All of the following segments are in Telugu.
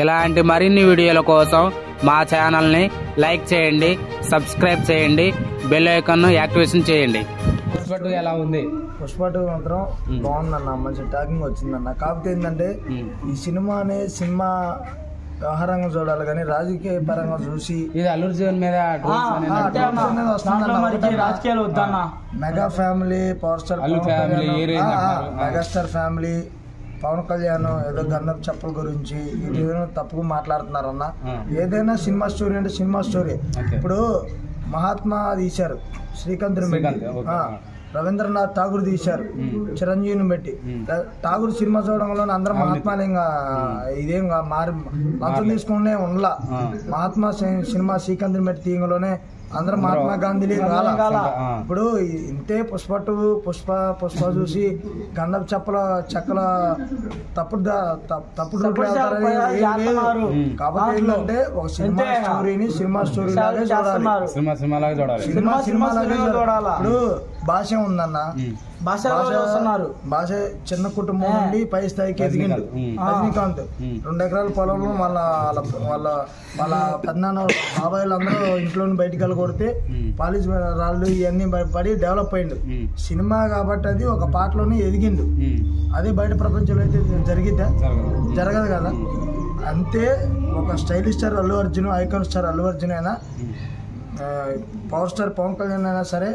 ఇలాంటి మరిన్ని వీడియోల కోసం మా ఛానల్ని లైక్ చేయండి, సబ్స్క్రైబ్ చేయండి, బెల్ ఐకాన్ యాక్టివేషన్ చేయండి. పుష్ప 2 ఎలా ఉంది? పుష్ప 2 మాత్రం బాగుందన్న, మంచి టాకింగ్ వచ్చిందన్న. కాకపోతే ఏంటంటే ఈ సినిమాని వ్యవహారంగా చూడాలి కానీ రాజకీయ పరంగా చూసి ఇది అల్లు అర్జున్ మీద mega family, power star megastar family, Pawan Kalyan ఏదో గంధపు చెప్పుల గురించి ఏదైనా తప్పుగా మాట్లాడుతున్నారన్న. ఏదైనా సినిమా స్టోరీ అంటే సినిమా స్టోరీ. ఇప్పుడు మహాత్మా తీశారు శ్రీకాంత్, రవీంద్రనాథ్ ఠాగూర్ తీశారు చిరంజీవిని పెట్టి. ఠాగూర్ సినిమా చూడడంలో అందరం మహాత్మాలు ఇంకా ఇదేం మారి లంచం తీసుకునే ఉండలా. మహాత్మా సినిమా శ్రీకాంత్ పెట్టి తీయలోనే అందరం మహాత్మా గాంధీ కాల. ఇప్పుడు ఇంతే పుష్ప 2 పుష్ప చూసి గంధపు చెక్కల తప్పుడు కాబట్టి ఏంటంటే ఒక సినిమా స్టోరీని సినిమా స్టోరీ లాగే చూడాలి. సినిమా లాగే చూడాలి. ఇప్పుడు భాష ఉందన్న, భాష చిన్న కుటుంబం నుండి పై స్థాయికి ఎదిగిండు. రజనీకాంత్ 2 ఎకరాల పొలంలో వాళ్ళ పెద్దనాన్న బాబాయిలు అందరూ ఇంట్లోని బయటికి వెళ్ళి కొడితే పాలిష్ రాళ్ళు ఇవన్నీ పడి డెవలప్ అయ్యిండు. సినిమా కాబట్టి అది ఒక పాటలోనే ఎదిగిండు. అదే బయట ప్రపంచంలో అయితే జరిగిద్దా? జరగదు కదా. అంతే ఒక stylish star Allu Arjun, icon star Allu Arjun అయినా, పవర్ స్టార్ పవన్ కళ్యాణ్ అయినా సరే,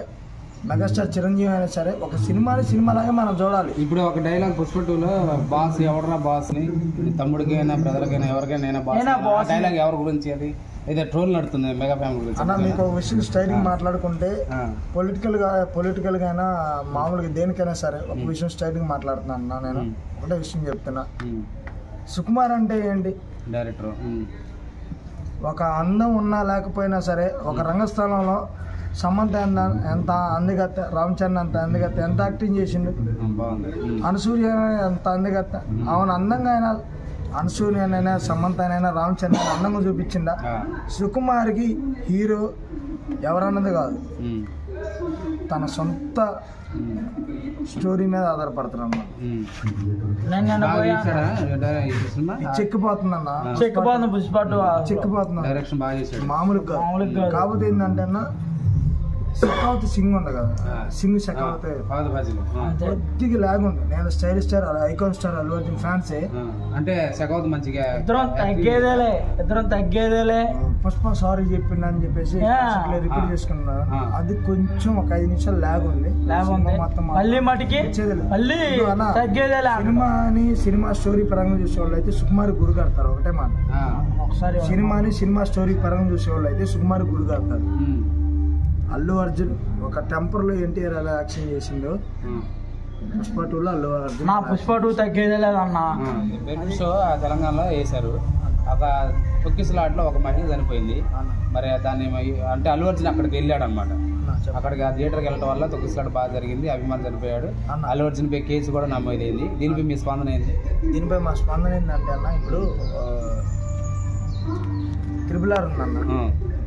మెగాస్టార్ చిరంజీవి అయినా సరే, ఒక సినిమాలాగే మనం చూడాలి. ఇప్పుడు ఒక డైలాగ్ పుష్ప 2లో బాస్ ఎవడరా బాస్ ని, తమ్ముడికైనా బ్రదర్కైనా ఎవరికైనా బాస్ డైలాగ్ ఎవరి గురించి? అది అయితే ట్రోల్ నడుతుంది మెగా ఫ్యామిలీ గురించి అన్న. మీకు ఒక విషయం స్టైలింగ్ మాట్లాడుకుంటే పొలిటికల్ గా అయినా మామూలుగా దేనికైనా సరే ఒక విషయం స్టైలింగ్ మాట్లాడుతున్నాను అన్న. నేను ఒకటే విషయం చెప్తున్నా. సుకుమార్ అంటే ఏంటి? డైరెక్టర్. ఒక అందం ఉన్నా లేకపోయినా సరే ఒక రంగస్థలంలో సమంత ఎంత అందగత్త, రామ్ చరణ్ అంత అందగత్త, ఎంత యాక్టింగ్ చేసిండు. అనసూయ ఎంత అందగత్త, అవును అందంగా అయినా అనసూయనైనా సమంతనైనా రామ్ చరణ్ అందంగా చూపించిండా. సుకుమార్కి హీరో ఎవరన్నది కాదు, తన సొంత స్టోరీ మీద ఆధారపడుతున్నాను. చెక్కిపోతుందన్న, చెక్కిపోతున్నా మామూలుగా. కాకపోతే ఏంటంటే అన్న, శకావతి సింగ్ ఉంది కదా, సింగ్ శకావతి కొద్దిగా లాగ్ ఉంది. నేను stylish star icon star Allu Arjun fans. అంటే శకావతి మంచిగా ఇద్దరం తగ్గేదేలే పుష్ప సారీ చెప్పిండు అని చెప్పేసి రిపీట్ చేసుకున్నా. అది కొంచెం ఒక 5 నిమిషాలు లాగ్ ఉంది. సినిమా స్టోరీ పరంగా చూసేవాళ్ళు అయితే సుకుమార్ గురి కడతారు. ఒకటే మాట, సినిమా స్టోరీ పరంగా చూసేవాళ్ళు అయితే సుకుమార్ గురి కడతారు. అల్లు అర్జున్ ఒక టెంపర్లో ఎన్టీఆర్ ఎలా యాక్షన్ చేసిందో పుష్ప 2లో అల్లు అర్జున్. పుష్ప 2 తగ్గేదే లేదన్నా. షో తెలంగాణలో వేశారు. ఒక తొక్కిసలాట్లో ఒక మహిళ చనిపోయింది. మరి దాన్ని అంటే అల్లు అర్జున్ అక్కడికి వెళ్ళాడు అనమాట. అక్కడికి ఆ థియేటర్కి వెళ్ళడం వల్ల తొక్కిసలాట బాగా జరిగింది, అభిమాని చనిపోయాడు. అల్లు అర్జున్ పై కేసు కూడా నమోదైంది. దీనిపై మీ స్పందన ఏంటి? దీనిపై మా స్పందన ఏంటంటే అన్న, ఇప్పుడు RRR ఉందన్న,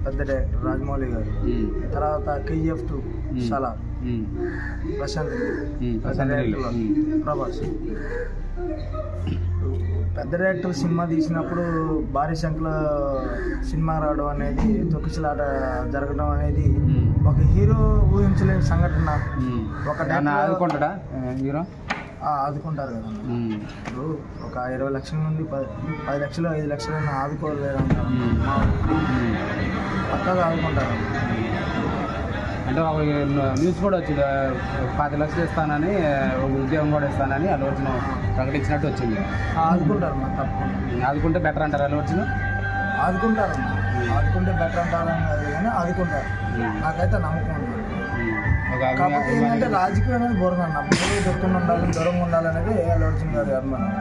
పెద్ద డైరెక్టర్ రాజమౌళి గారు. తర్వాత KGF 2 సలార్, ప్రశాంత్ ప్రభాస్. పెద్ద డైరెక్టర్ సినిమా తీసినప్పుడు భారీ సంఖ్యలో సినిమా రావడం అనేది, తొక్కిసలాట జరగడం అనేది ఒక హీరో ఊహించలేని సంఘటన. ఒక ఆదుకుంటాడా హీరో? ఆదుకుంటారు కదా. ఇప్పుడు ఒక 20 లక్షల నుండి 10 లక్షలు 5 లక్షలు ఆదుకోలేదు అంటారు, పక్కగా ఆదుకుంటారు. అంటే ఒక న్యూస్ కూడా వచ్చింది, 10 లక్షలు ఇస్తానని, ఉద్యోగం కూడా ఇస్తానని అల్లు అర్జున్ ప్రకటించినట్టు వచ్చింది. ఆదుకుంటారు తప్పకుండా. ఆదుకుంటే బెటర్ అంటారు అల్లు అర్జున్? ఆదుకుంటారు, ఆదుకుంటే బెటర్ అంటారని కాదు కానీ ఆదుకుంటారు. నాకైతే నమ్మకం ఉంది. కాకపోతే ఏంటంటే రాజకీయం అనేది బోర్గా అన్న, దూరంగా ఉండాలని, దూరంగా ఉండాలనేది అల్లు అర్జున్ గారి అభిమానం.